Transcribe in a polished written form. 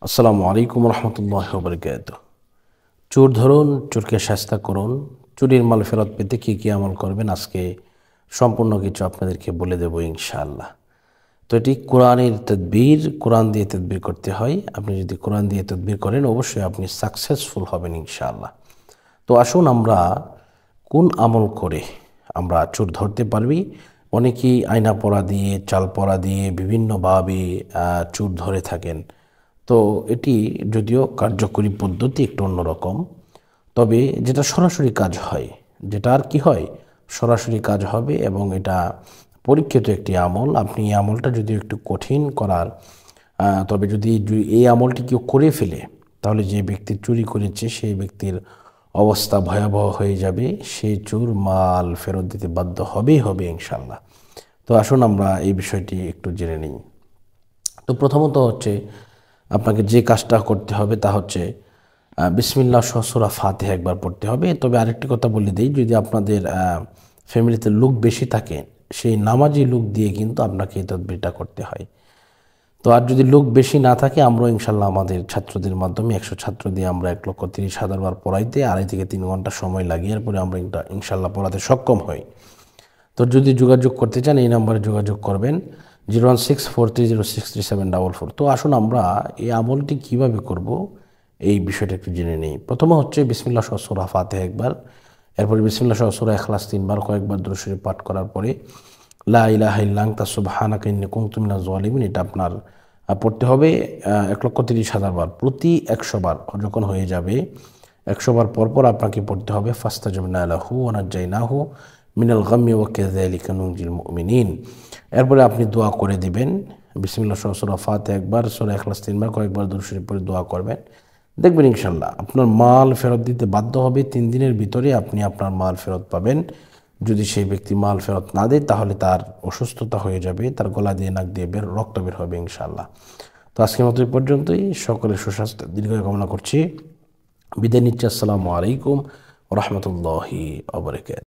আসসালামু আলাইকুম রহমতুল্লাহ বরকাত। চোর ধরুন, চোরকে শাস্তা করুন। চুরির মাল ফেরত পেতে কী কী আমল করবেন আজকে সম্পূর্ণ কিছু আপনাদেরকে বলে দেব ইনশাআল্লাহ। তো এটি কোরআনের তদবির, কোরআন দিয়ে তদবির করতে হয়। আপনি যদি কোরআন দিয়ে তদবির করেন অবশ্যই আপনি সাকসেসফুল হবেন ইনশাআল্লাহ। তো আসুন আমরা কোন আমল করে আমরা চোর ধরতে পারবি। অনেকেই আয়না পড়া দিয়ে, চাল পড়া দিয়ে বিভিন্নভাবে চোর ধরে থাকেন। তো এটি যদিও কার্যকরী পদ্ধতি একটু অন্যরকম, তবে যেটা সরাসরি কাজ হয়, যেটা আর কি হয় সরাসরি কাজ হবে এবং এটা পরীক্ষিত একটি আমল। আপনি এই আমলটা যদিও একটু কঠিন করার, তবে যদি এই আমলটি কেউ করে ফেলে তাহলে যে ব্যক্তি চুরি করেছে সেই ব্যক্তির অবস্থা ভয়াবহ হয়ে যাবে। সে চোর মাল ফেরত দিতে বাধ্য হবেই হবে ইনশাল্লাহ। তো আসুন আমরা এই বিষয়টি একটু জেনে নিই। তো প্রথমত হচ্ছে আপনাকে যে কাজটা করতে হবে তা হচ্ছে বিসমিল্লাহ সহ সূরা ফাতিহা একবার পড়তে হবে। তবে আরেকটি কথা বলে দিই, যদি আপনাদের ফ্যামিলিতে লোক বেশি থাকে সেই নামাজি লোক দিয়ে কিন্তু আপনাকে এই তদবিরটা করতে হয়। তো আর যদি লোক বেশি না থাকে আমরা ইনশাল্লাহ আমাদের ছাত্রদের মাধ্যমে 100 ছাত্র দিয়ে আমরা 1,30,000 বার পড়াইতে 2.5 থেকে 3 ঘন্টা সময় লাগে, এরপরে আমরা ইনশাল্লাহ পড়াতে সক্ষম হই। তো যদি যোগাযোগ করতে চান এই নম্বরে যোগাযোগ করবেন 01643063744। তো আসুন আমরা এই আমলটি কিভাবে করব এই বিষয়টা একটু জেনে নিই। প্রথমে হচ্ছে বিসমিল্লাহ সহ সূরা ফাতিহা একবার, এরপরে বিসমিল্লাহ সহ সূরা ইখলাস 3 বার, কয়েকবার দরুদ শরীফ পাঠ করার পরে লা ইলাহা ইল্লা আনতা সুবহানাকা ইন্নী কুনতু মিনাজ জালিমিন এটা আপনার পড়তে হবে 1,30,000 বার। প্রতি 100 বার যখন হয়ে যাবে 100 বার পরপর আপনাকে পড়তে হবে ফাস্তাজাবনা লাহু ওয়া নাজ্জাইনাহু মিনাল গাম্মি ওয়া কাযালিকা নুনজিল মুমিনিন। এরপরে আপনি দোয়া করে দিবেন বিসমিল্লাহ সহ সূরা ফাতিহা একবার, সূরা ইখলাস 3 বার, কয়েকবার দরুদ শরীফ পড়ে দোয়া করবেন। দেখবেন ইনশাল্লাহ আপনার মাল ফেরত দিতে বাধ্য হবে। 3 দিনের ভিতরে আপনি আপনার মাল ফেরত পাবেন। যদি সেই ব্যক্তি মাল ফেরত না দেয় তাহলে তার অসুস্থতা হয়ে যাবে, তার গলা দিয়ে নাক দিয়ে রক্ত বের হবে ইনশাল্লাহ। তো আজকের মতো এই পর্যন্তই। সকলের সুস্বাস্থ্য দীর্ঘায়ু কামনা করছি। বিদায় নিচ্ছি। আসসালামু আলাইকুম ওয়া রাহমাতুল্লাহি ওয়া বারাকাতুহু।